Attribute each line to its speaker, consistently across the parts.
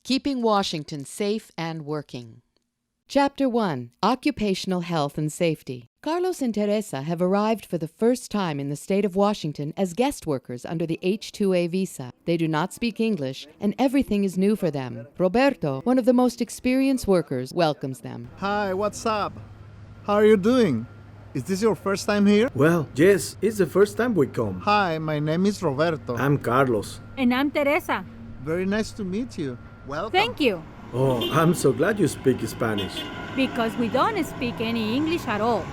Speaker 1: Keeping Washington Safe and Working. Chapter 1. Occupational Health and Safety. Carlos and Teresa have arrived for the first time in the state of Washington as guest workers under the H-2A visa. They do not speak English, and everything is new for them. Roberto, one of the most experienced workers, welcomes them.
Speaker 2: Hi, what's up? How are you doing? Is this your first time here?
Speaker 3: Well, yes, it's the first time we come.
Speaker 2: Hi, my name is Roberto.
Speaker 3: I'm Carlos.
Speaker 4: And I'm Teresa.
Speaker 2: Very nice to meet you. Welcome.
Speaker 4: Thank you.
Speaker 3: Oh, I'm so glad you speak Spanish.
Speaker 4: Because we don't speak any English at all.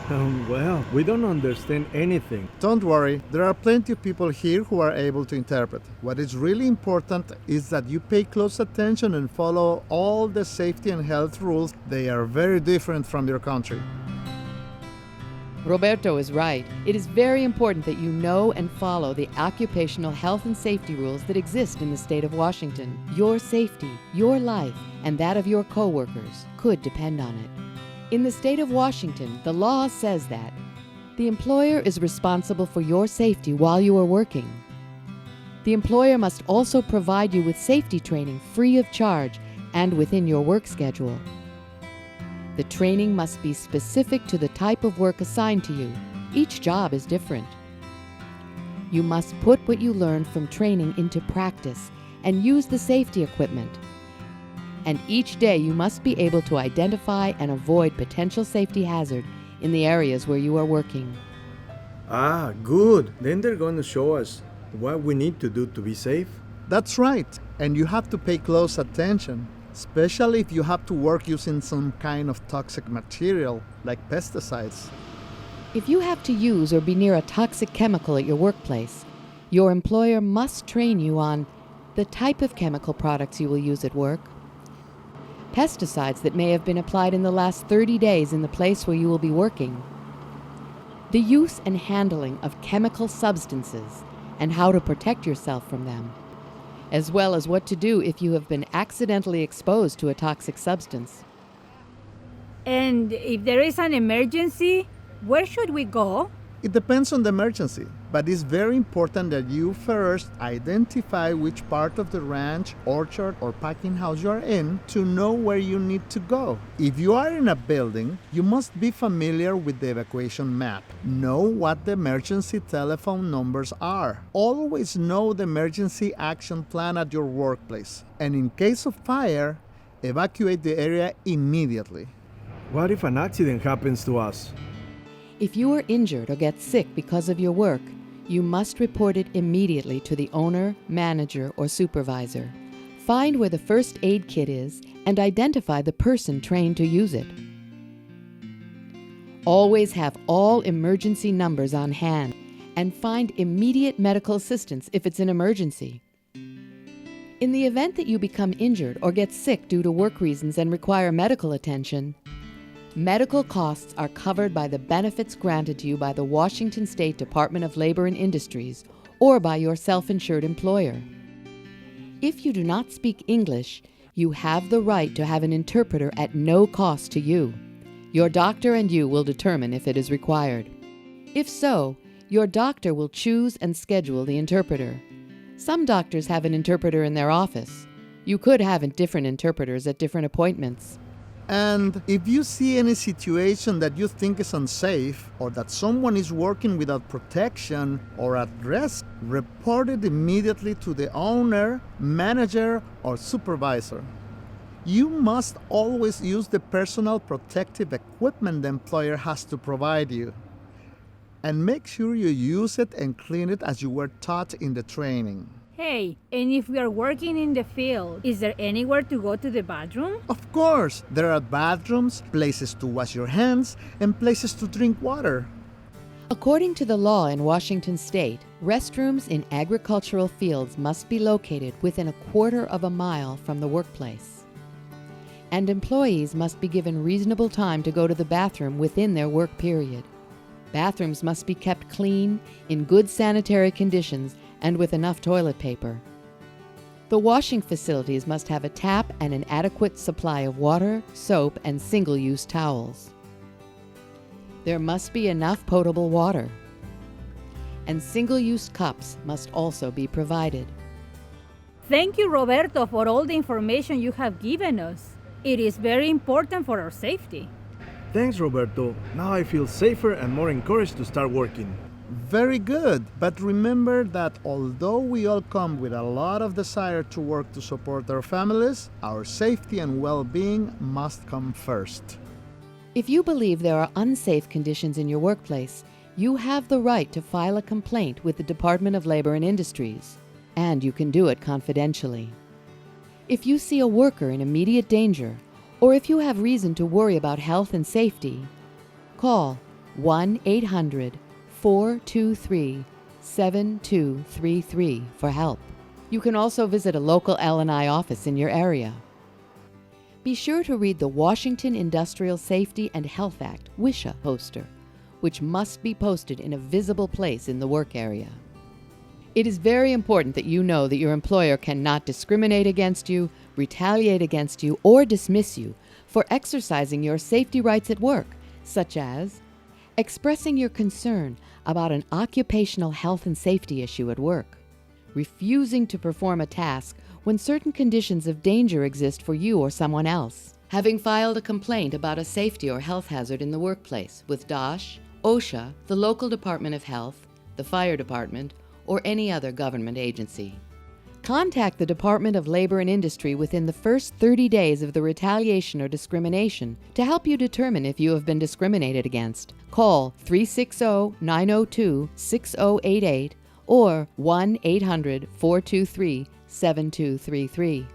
Speaker 5: Well, we don't understand anything.
Speaker 2: Don't worry, there are plenty of people here who are able to interpret. What is really important is that you pay close attention and follow all the safety and health rules. They are very different from your country.
Speaker 1: Roberto is right. It is very important that you know and follow the occupational health and safety rules that exist in the state of Washington. Your safety, your life, and that of your co-workers could depend on it. In the state of Washington, the law says that the employer is responsible for your safety while you are working. The employer must also provide you with safety training free of charge and within your work schedule. The training must be specific to the type of work assigned to you. Each job is different. You must put what you learned from training into practice and use the safety equipment. And each day you must be able to identify and avoid potential safety hazard in the areas where you are working.
Speaker 3: Ah, good. Then they're going to show us what we need to do to be safe.
Speaker 2: That's right, and you have to pay close attention, especially if you have to work using some kind of toxic material like pesticides.
Speaker 1: If you have to use or be near a toxic chemical at your workplace, your employer must train you on the type of chemical products you will use at work, pesticides that may have been applied in the last 30 days in the place where you will be working, the use and handling of chemical substances and how to protect yourself from them, as well as what to do if you have been accidentally exposed to a toxic substance.
Speaker 4: And if there is an emergency, where should we go?
Speaker 2: It depends on the emergency, but it's very important that you first identify which part of the ranch, orchard, or packing house you are in to know where you need to go. If you are in a building, you must be familiar with the evacuation map. Know what the emergency telephone numbers are. Always know the emergency action plan at your workplace. And in case of fire, evacuate the area immediately.
Speaker 5: What if an accident happens to us?
Speaker 1: If you are injured or get sick because of your work, you must report it immediately to the owner, manager, or supervisor. Find where the first aid kit is and identify the person trained to use it. Always have all emergency numbers on hand and find immediate medical assistance if it's an emergency. In the event that you become injured or get sick due to work reasons and require medical attention, medical costs are covered by the benefits granted to you by the Washington State Department of Labor and Industries or by your self-insured employer. If you do not speak English, you have the right to have an interpreter at no cost to you. Your doctor and you will determine if it is required. If so, your doctor will choose and schedule the interpreter. Some doctors have an interpreter in their office. You could have different interpreters at different appointments.
Speaker 2: And if you see any situation that you think is unsafe or that someone is working without protection or at risk, report it immediately to the owner, manager, or supervisor. You must always use the personal protective equipment the employer has to provide you. And make sure you use it and clean it as you were taught in the training.
Speaker 4: Hey, and if we are working in the field, is there anywhere to go to the bathroom?
Speaker 2: Of course, there are bathrooms, places to wash your hands, and places to drink water.
Speaker 1: According to the law in Washington State, restrooms in agricultural fields must be located within 1/4 mile from the workplace. And employees must be given reasonable time to go to the bathroom within their work period. Bathrooms must be kept clean, in good sanitary conditions, and with enough toilet paper. The washing facilities must have a tap and an adequate supply of water, soap, and single-use towels. There must be enough potable water. And single-use cups must also be provided.
Speaker 4: Thank you, Roberto, for all the information you have given us. It is very important for our safety.
Speaker 5: Thanks, Roberto. Now I feel safer and more encouraged to start working.
Speaker 2: Very good. But remember that although we all come with a lot of desire to work to support our families, our safety and well-being must come first.
Speaker 1: If you believe there are unsafe conditions in your workplace, you have the right to file a complaint with the Department of Labor and Industries, and you can do it confidentially. If you see a worker in immediate danger, or if you have reason to worry about health and safety, call 1-800-423-7233 for help. You can also visit a local L&I office in your area. Be sure to read the Washington Industrial Safety and Health Act WISHA poster, which must be posted in a visible place in the work area. It is very important that you know that your employer cannot discriminate against you, retaliate against you, or dismiss you for exercising your safety rights at work, such as expressing your concern about an occupational health and safety issue at work, refusing to perform a task when certain conditions of danger exist for you or someone else, having filed a complaint about a safety or health hazard in the workplace with DOSH, OSHA, the local Department of Health, the Fire Department, or any other government agency. Contact the Department of Labor and Industry within the first 30 days of the retaliation or discrimination to help you determine if you have been discriminated against. Call 360-902-6088 or 1-800-423-7233.